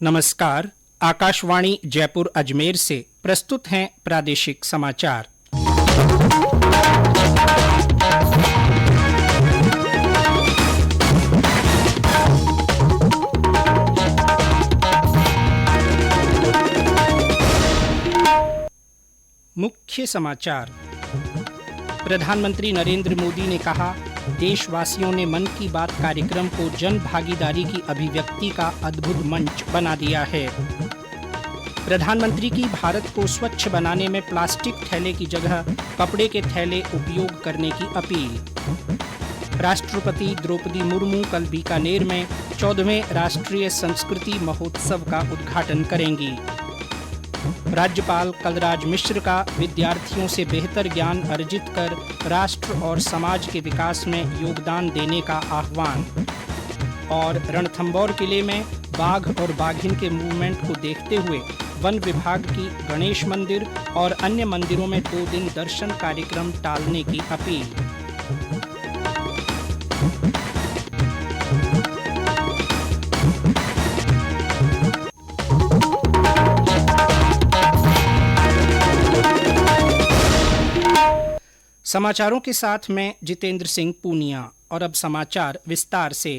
नमस्कार। आकाशवाणी जयपुर अजमेर से प्रस्तुत हैं प्रादेशिक समाचार। मुख्य समाचार। प्रधानमंत्री नरेंद्र मोदी ने कहा, देशवासियों ने मन की बात कार्यक्रम को जन भागीदारी की अभिव्यक्ति का अद्भुत मंच बना दिया है। प्रधानमंत्री की भारत को स्वच्छ बनाने में प्लास्टिक थैले की जगह कपड़े के थैले उपयोग करने की अपील। राष्ट्रपति द्रौपदी मुर्मू कल बीकानेर में 14वें राष्ट्रीय संस्कृति महोत्सव का उद्घाटन करेंगी। राज्यपाल कलराज मिश्र का विद्यार्थियों से बेहतर ज्ञान अर्जित कर राष्ट्र और समाज के विकास में योगदान देने का आह्वान। और रणथंभौर किले में बाघ और बाघिन के मूवमेंट को देखते हुए वन विभाग की गणेश मंदिर और अन्य मंदिरों में 2 दिन दर्शन कार्यक्रम टालने की अपील। समाचारों के साथ मैं जितेंद्र सिंह पूनिया। और अब समाचार विस्तार से।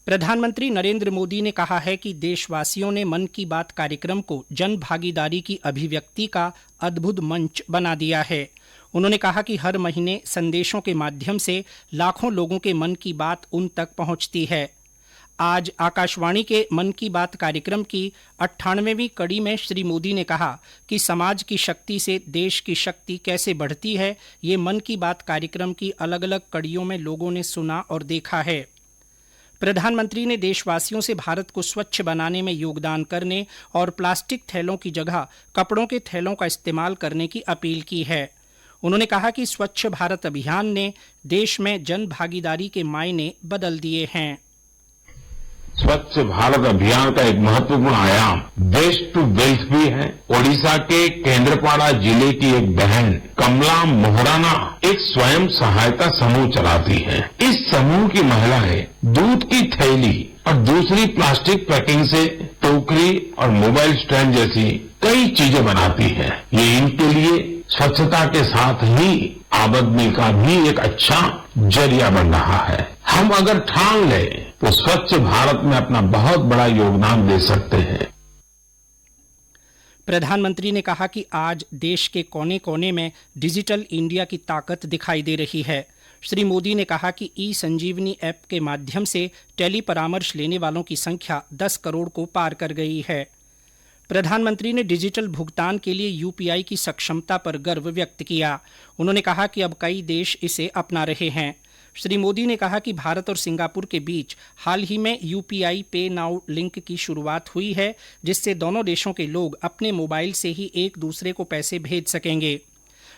प्रधानमंत्री नरेंद्र मोदी ने कहा है कि देशवासियों ने मन की बात कार्यक्रम को जन भागीदारी की अभिव्यक्ति का अद्भुत मंच बना दिया है। उन्होंने कहा कि हर महीने संदेशों के माध्यम से लाखों लोगों के मन की बात उन तक पहुंचती है। आज आकाशवाणी के मन की बात कार्यक्रम की 98वीं कड़ी में श्री मोदी ने कहा कि समाज की शक्ति से देश की शक्ति कैसे बढ़ती है, ये मन की बात कार्यक्रम की अलग अलग कड़ियों में लोगों ने सुना और देखा है। प्रधानमंत्री ने देशवासियों से भारत को स्वच्छ बनाने में योगदान करने और प्लास्टिक थैलों की जगह कपड़ों के थैलों का इस्तेमाल करने की अपील की है। उन्होंने कहा कि स्वच्छ भारत अभियान ने देश में जन भागीदारी के मायने बदल दिए हैं। स्वच्छ भारत अभियान का एक महत्वपूर्ण आयाम वेस्ट टू वेल्थ भी है। ओडिशा के केंद्रपाड़ा जिले की एक बहन कमला मोहराना एक स्वयं सहायता समूह चलाती है। इस समूह की महिलाएं दूध की थैली और दूसरी प्लास्टिक पैकिंग से टोकरी और मोबाइल स्टैंड जैसी कई चीजें बनाती है। ये इनके लिए स्वच्छता के साथ ही आमदनी का भी एक अच्छा जरिया बन रहा है। हम अगर ठान लें तो स्वच्छ भारत में अपना बहुत बड़ा योगदान दे सकते हैं। प्रधानमंत्री ने कहा कि आज देश के कोने कोने में डिजिटल इंडिया की ताकत दिखाई दे रही है। श्री मोदी ने कहा कि ई संजीवनी ऐप के माध्यम से टेली परामर्श लेने वालों की संख्या 10 करोड़ को पार कर गई है। प्रधानमंत्री ने डिजिटल भुगतान के लिए यूपीआई की सक्षमता पर गर्व व्यक्त किया। उन्होंने कहा कि अब कई देश इसे अपना रहे हैं। श्री मोदी ने कहा कि भारत और सिंगापुर के बीच हाल ही में यूपीआई पे नाउ लिंक की शुरुआत हुई है, जिससे दोनों देशों के लोग अपने मोबाइल से ही एक दूसरे को पैसे भेज सकेंगे।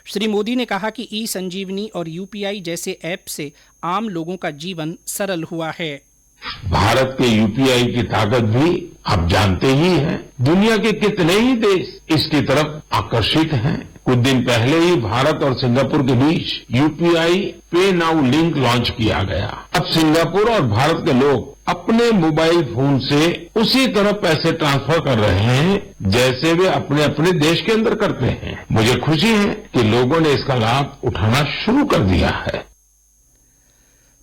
श्री मोदी ने कहा कि ई संजीवनी और यूपीआई जैसे ऐप से आम लोगों का जीवन सरल हुआ है। भारत के यूपीआई की ताकत भी आप जानते ही हैं। दुनिया के कितने ही देश इसकी तरफ आकर्षित हैं। कुछ दिन पहले ही भारत और सिंगापुर के बीच यूपीआई पे नाउ लिंक लॉन्च किया गया। अब सिंगापुर और भारत के लोग अपने मोबाइल फोन से उसी तरह पैसे ट्रांसफर कर रहे हैं जैसे वे अपने अपने देश के अंदर करते हैं। मुझे खुशी है कि लोगों ने इसका लाभ उठाना शुरू कर दिया है।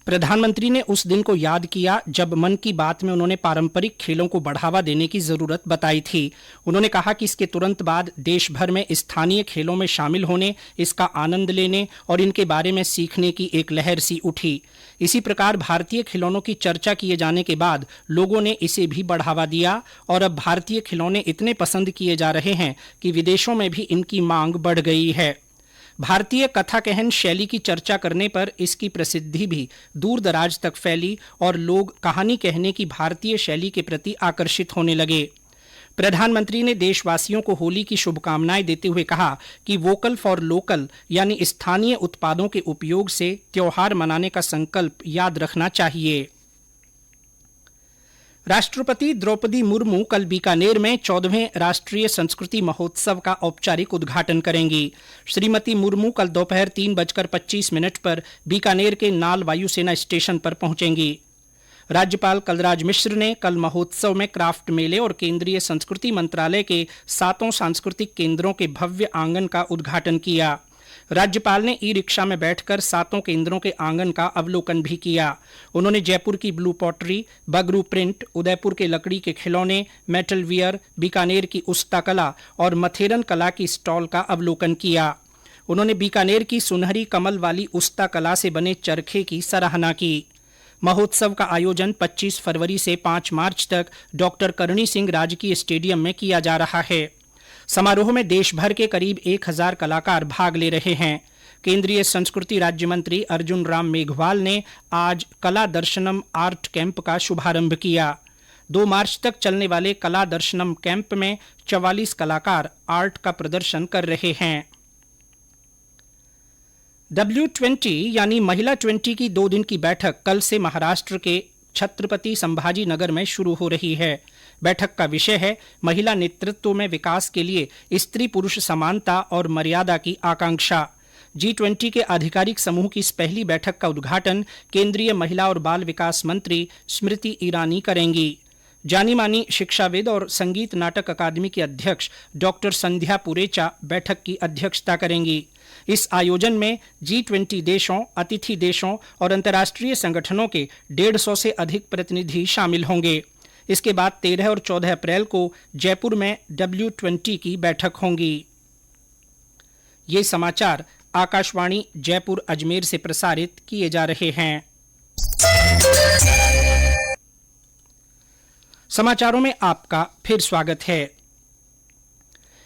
प्रधानमंत्री ने उस दिन को याद किया जब मन की बात में उन्होंने पारंपरिक खेलों को बढ़ावा देने की जरूरत बताई थी। उन्होंने कहा कि इसके तुरंत बाद देश भर में स्थानीय खेलों में शामिल होने, इसका आनंद लेने और इनके बारे में सीखने की एक लहर सी उठी। इसी प्रकार भारतीय खिलौनों की चर्चा किए जाने के बाद लोगों ने इसे भी बढ़ावा दिया और अब भारतीय खिलौने इतने पसंद किए जा रहे हैं कि विदेशों में भी इनकी मांग बढ़ गई है। भारतीय कथा कहन शैली की चर्चा करने पर इसकी प्रसिद्धि भी दूर दराज तक फैली और लोग कहानी कहने की भारतीय शैली के प्रति आकर्षित होने लगे। प्रधानमंत्री ने देशवासियों को होली की शुभकामनाएं देते हुए कहा कि वोकल फॉर लोकल यानी स्थानीय उत्पादों के उपयोग से त्योहार मनाने का संकल्प याद रखना चाहिए। राष्ट्रपति द्रौपदी मुर्मू कल बीकानेर में 14वें राष्ट्रीय संस्कृति महोत्सव का औपचारिक उद्घाटन करेंगी। श्रीमती मुर्मू कल दोपहर 3:25 पर बीकानेर के नाल वायुसेना स्टेशन पर पहुंचेंगी। राज्यपाल कलराज मिश्र ने कल महोत्सव में क्राफ्ट मेले और केंद्रीय संस्कृति मंत्रालय के 7 सांस्कृतिक केंद्रों के भव्य आंगन का उद्घाटन किया। राज्यपाल ने ई रिक्शा में बैठकर 7 केंद्रों के आंगन का अवलोकन भी किया। उन्होंने जयपुर की blue pottery, Bagru print, Udaipur के लकड़ी के खिलौने, मेटल वियर, बीकानेर की उस्ता कला और मथेरन कला की स्टॉल का अवलोकन किया। उन्होंने बीकानेर की सुनहरी कमल वाली उस्ता कला से बने चरखे की सराहना की। महोत्सव का आयोजन 25 फरवरी से 5 मार्च तक डॉक्टर करणी सिंह राजकीय स्टेडियम में किया जा रहा है। समारोह में देश भर के करीब 1000 कलाकार भाग ले रहे हैं। केंद्रीय संस्कृति राज्य मंत्री अर्जुन राम मेघवाल ने आज कला दर्शनम आर्ट कैंप का शुभारंभ किया। 2 मार्च तक चलने वाले कला दर्शनम कैंप में 44 कलाकार आर्ट का प्रदर्शन कर रहे हैं। W20 यानी महिला 20 की 2 दिन की बैठक कल से महाराष्ट्र के छत्रपति संभाजी नगर में शुरू हो रही है। बैठक का विषय है महिला नेतृत्व में विकास के लिए स्त्री पुरुष समानता और मर्यादा की आकांक्षा। G20 के आधिकारिक समूह की इस पहली बैठक का उद्घाटन केंद्रीय महिला और बाल विकास मंत्री स्मृति ईरानी करेंगी। जानी मानी शिक्षाविद और संगीत नाटक अकादमी की अध्यक्ष डॉक्टर संध्या पुरेचा बैठक की अध्यक्षता करेंगी। इस आयोजन में G20 देशों, अतिथि देशों और अंतर्राष्ट्रीय संगठनों के 150 से अधिक प्रतिनिधि शामिल होंगे। इसके बाद 13 और 14 अप्रैल को जयपुर में W20 की बैठक होंगी। ये समाचार आकाशवाणी जयपुर अजमेर से प्रसारित किए जा रहे हैं। समाचारों में आपका फिर स्वागत है।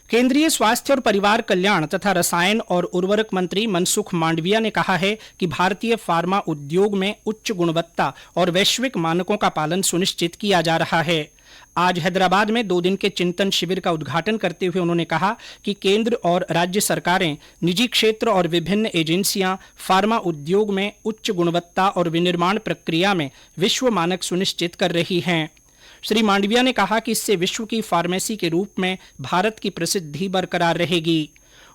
केंद्रीय स्वास्थ्य और परिवार कल्याण तथा रसायन और उर्वरक मंत्री मनसुख मांडविया ने कहा है कि भारतीय फार्मा उद्योग में उच्च गुणवत्ता और वैश्विक मानकों का पालन सुनिश्चित किया जा रहा है। आज हैदराबाद में 2 दिन के चिंतन शिविर का उद्घाटन करते हुए उन्होंने कहा कि केंद्र और राज्य सरकारें, निजी क्षेत्र और विभिन्न एजेंसियां फार्मा उद्योग में उच्च गुणवत्ता और विनिर्माण प्रक्रिया में विश्व मानक सुनिश्चित कर रही हैं। श्री मांडविया ने कहा कि इससे विश्व की फार्मेसी के रूप में भारत की प्रसिद्धि बरकरार रहेगी।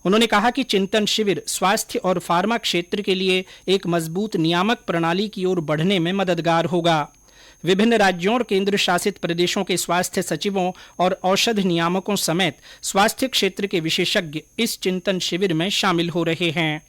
उन्होंने कहा कि चिंतन शिविर स्वास्थ्य और फार्मा क्षेत्र के लिए एक मजबूत नियामक प्रणाली की ओर बढ़ने में मददगार होगा। विभिन्न राज्यों और केंद्र शासित प्रदेशों के स्वास्थ्य सचिवों और औषध नियामकों समेत स्वास्थ्य क्षेत्र के विशेषज्ञ इस चिंतन शिविर में शामिल हो रहे हैं।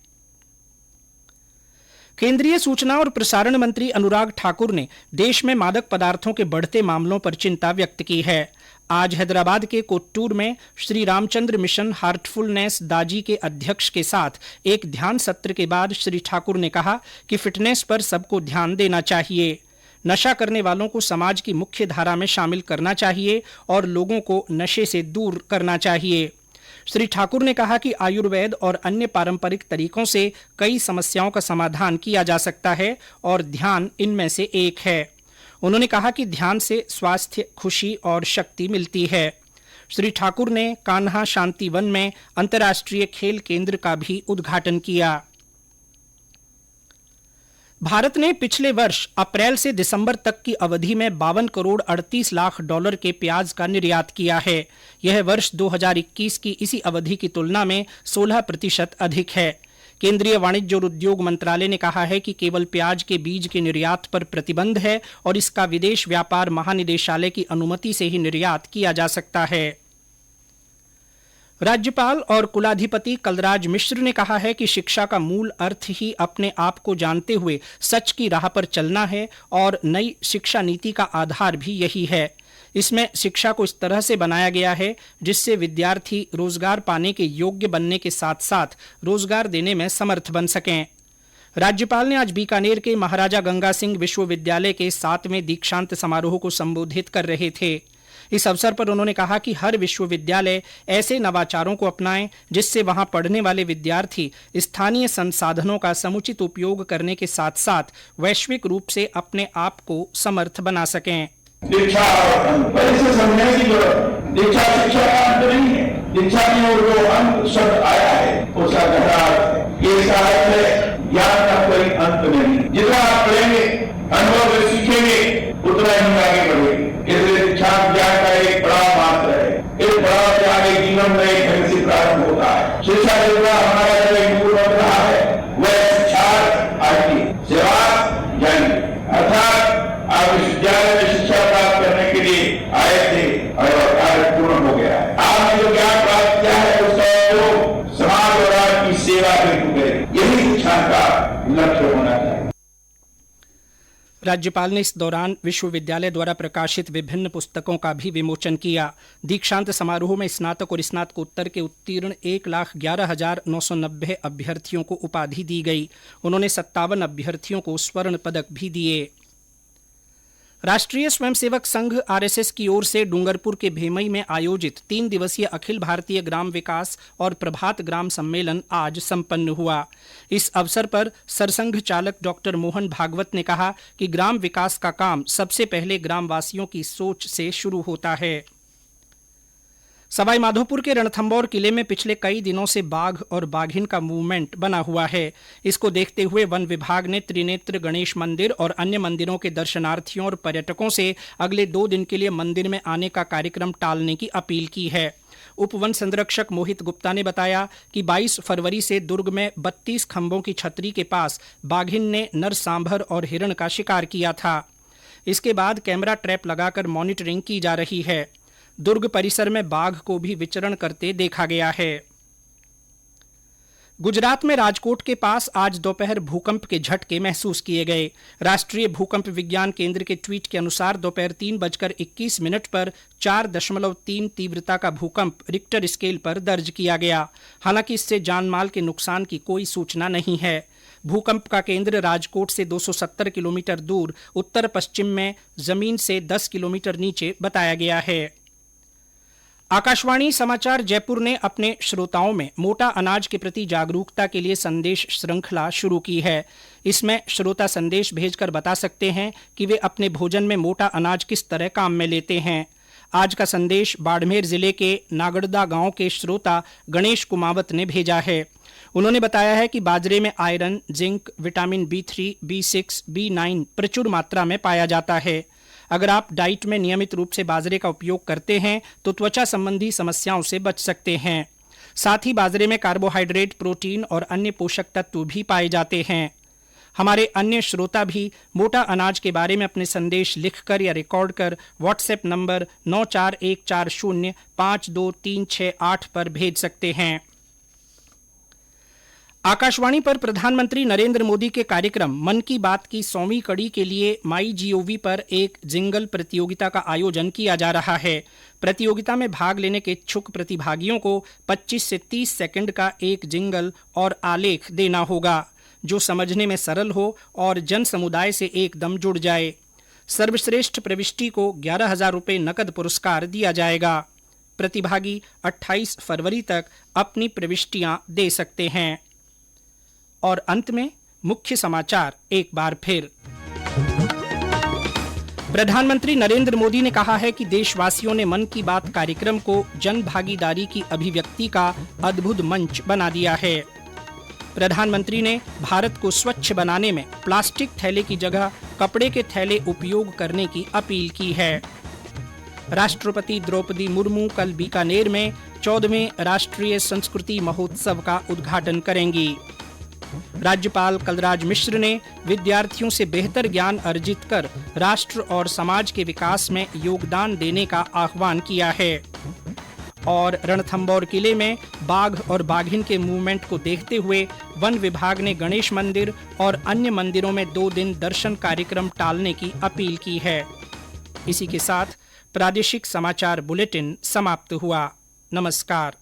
केंद्रीय सूचना और प्रसारण मंत्री अनुराग ठाकुर ने देश में मादक पदार्थों के बढ़ते मामलों पर चिंता व्यक्त की है। आज हैदराबाद के कोट्टूर में श्री रामचंद्र मिशन हार्टफुलनेस दाजी के अध्यक्ष के साथ एक ध्यान सत्र के बाद श्री ठाकुर ने कहा कि फिटनेस पर सबको ध्यान देना चाहिए। नशा करने वालों को समाज की मुख्य धारा में शामिल करना चाहिए और लोगों को नशे से दूर करना चाहिए। श्री ठाकुर ने कहा कि आयुर्वेद और अन्य पारंपरिक तरीकों से कई समस्याओं का समाधान किया जा सकता है और ध्यान इनमें से एक है। उन्होंने कहा कि ध्यान से स्वास्थ्य, खुशी और शक्ति मिलती है। श्री ठाकुर ने कान्हा शांति वन में अंतर्राष्ट्रीय खेल केंद्र का भी उद्घाटन किया। भारत ने पिछले वर्ष अप्रैल से दिसंबर तक की अवधि में 52 करोड़ 38 लाख डॉलर के प्याज का निर्यात किया है। यह वर्ष 2021 की इसी अवधि की तुलना में 16% अधिक है। केंद्रीय वाणिज्य और उद्योग मंत्रालय ने कहा है कि केवल प्याज के बीज के निर्यात पर प्रतिबंध है और इसका विदेश व्यापार महानिदेशालय की अनुमति से ही निर्यात किया जा सकता है। राज्यपाल और कुलाधिपति कलराज मिश्र ने कहा है कि शिक्षा का मूल अर्थ ही अपने आप को जानते हुए सच की राह पर चलना है और नई शिक्षा नीति का आधार भी यही है। इसमें शिक्षा को इस तरह से बनाया गया है जिससे विद्यार्थी रोजगार पाने के योग्य बनने के साथ साथ रोजगार देने में समर्थ बन सकें। राज्यपाल ने आज बीकानेर के महाराजा गंगा सिंह विश्वविद्यालय के 7वें दीक्षांत समारोह को संबोधित कर रहे थे। इस अवसर पर उन्होंने कहा कि हर विश्वविद्यालय ऐसे नवाचारों को अपनाएं जिससे वहां पढ़ने वाले विद्यार्थी स्थानीय संसाधनों का समुचित उपयोग करने के साथ साथ वैश्विक रूप से अपने आप को समर्थ बना सकें। दीक्षा समझने की जरूरत। दीक्षा शिक्षा का अंत नहीं है। दीक्षा की ओर जो अंत शब्द आया है उसका गहरा अर्थ है। ये साहब है ज्ञान का कोई अंत नहीं। जितना आप पढ़ेंगे, अनुभव से सीखेंगे, उतना ही आगे बढ़ेंगे। इसलिए शिक्षा ज्ञान का एक बड़ा मात्र है। इस बड़ा से आगे जीवन में एक ढंग से प्रारंभ होता है। शिक्षा जितना हमारा जो एक मूल बन रहा है वह शिक्षा आदि सेवा ज्ञान अर्थात आप और कार्य पूर्ण हो गया है। आपने जो ज्ञान प्राप्त किया है उसका उपयोग समाज और राष्ट्र की सेवा हेतु करें, यही शिक्षा का लक्ष्य होना चाहिए। राज्यपाल ने इस दौरान विश्वविद्यालय द्वारा प्रकाशित विभिन्न पुस्तकों का भी विमोचन किया। दीक्षांत समारोह में स्नातक और स्नातकोत्तर के उत्तीर्ण 1,11,990 अभ्यर्थियों को उपाधि दी गई। उन्होंने 57 अभ्यर्थियों को स्वर्ण पदक भी दिए। राष्ट्रीय स्वयंसेवक संघ आरएसएस की ओर से डूंगरपुर के भेमई में आयोजित 3 दिवसीय अखिल भारतीय ग्राम विकास और प्रभात ग्राम सम्मेलन आज संपन्न हुआ। इस अवसर पर सरसंघ चालक डॉक्टर मोहन भागवत ने कहा कि ग्राम विकास का काम सबसे पहले ग्रामवासियों की सोच से शुरू होता है। सवाईमाधोपुर के रणथंभौर किले में पिछले कई दिनों से बाघ और बाघिन का मूवमेंट बना हुआ है। इसको देखते हुए वन विभाग ने त्रिनेत्र गणेश मंदिर और अन्य मंदिरों के दर्शनार्थियों और पर्यटकों से अगले 2 दिन के लिए मंदिर में आने का कार्यक्रम टालने की अपील की है। उप वन संरक्षक मोहित गुप्ता ने बताया कि 22 फरवरी से दुर्ग में 32 खंभों की छतरी के पास बाघिन ने नर सांभर और हिरण का शिकार किया था। इसके बाद कैमरा ट्रैप लगाकर मॉनिटरिंग की जा रही है। दुर्ग परिसर में बाघ को भी विचरण करते देखा गया है। गुजरात में राजकोट के पास आज दोपहर भूकंप के झटके महसूस किए गए। राष्ट्रीय भूकंप विज्ञान केंद्र के ट्वीट के अनुसार दोपहर 3:21 पर 4.3 तीव्रता का भूकंप रिक्टर स्केल पर दर्ज किया गया। हालांकि इससे जानमाल के नुकसान की कोई सूचना नहीं है। भूकंप का केंद्र राजकोट से 270 किलोमीटर दूर उत्तर पश्चिम में जमीन से 10 किलोमीटर नीचे बताया गया है। आकाशवाणी समाचार जयपुर ने अपने श्रोताओं में मोटा अनाज के प्रति जागरूकता के लिए संदेश श्रृंखला शुरू की है। इसमें श्रोता संदेश भेजकर बता सकते हैं कि वे अपने भोजन में मोटा अनाज किस तरह काम में लेते हैं। आज का संदेश बाड़मेर जिले के नागड़दा गांव के श्रोता गणेश कुमावत ने भेजा है। उन्होंने बताया है कि बाजरे में iron, zinc, vitamin B3, B6, B9 प्रचुर मात्रा में पाया जाता है। अगर आप डाइट में नियमित रूप से बाजरे का उपयोग करते हैं तो त्वचा संबंधी समस्याओं से बच सकते हैं। साथ ही बाजरे में कार्बोहाइड्रेट, प्रोटीन और अन्य पोषक तत्व भी पाए जाते हैं। हमारे अन्य श्रोता भी मोटा अनाज के बारे में अपने संदेश लिखकर या रिकॉर्ड कर व्हाट्सएप नंबर 9414052368 पर भेज सकते हैं। आकाशवाणी पर प्रधानमंत्री नरेंद्र मोदी के कार्यक्रम मन की बात की 100वीं कड़ी के लिए MyGov पर एक जिंगल प्रतियोगिता का आयोजन किया जा रहा है। प्रतियोगिता में भाग लेने के इच्छुक प्रतिभागियों को 25 से 30 सेकंड का एक जिंगल और आलेख देना होगा जो समझने में सरल हो और जन समुदाय से एकदम जुड़ जाए। सर्वश्रेष्ठ प्रविष्टि को 11,000 रुपये नकद पुरस्कार दिया जाएगा। प्रतिभागी 28 फरवरी तक अपनी प्रविष्टियां दे सकते हैं। और अंत में मुख्य समाचार एक बार फिर। प्रधानमंत्री नरेंद्र मोदी ने कहा है कि देशवासियों ने मन की बात कार्यक्रम को जन भागीदारी की अभिव्यक्ति का अद्भुत मंच बना दिया है। प्रधानमंत्री ने भारत को स्वच्छ बनाने में प्लास्टिक थैले की जगह कपड़े के थैले उपयोग करने की अपील की है। राष्ट्रपति द्रौपदी मुर्मू कल बीकानेर में 14वें राष्ट्रीय संस्कृति महोत्सव का उद्घाटन करेंगी। राज्यपाल कलराज मिश्र ने विद्यार्थियों से बेहतर ज्ञान अर्जित कर राष्ट्र और समाज के विकास में योगदान देने का आह्वान किया है। और रणथंभौर किले में बाघ और बाघिन के मूवमेंट को देखते हुए वन विभाग ने गणेश मंदिर और अन्य मंदिरों में 2 दिन दर्शन कार्यक्रम टालने की अपील की है। इसी के साथ प्रादेशिक समाचार बुलेटिन समाप्त हुआ। नमस्कार।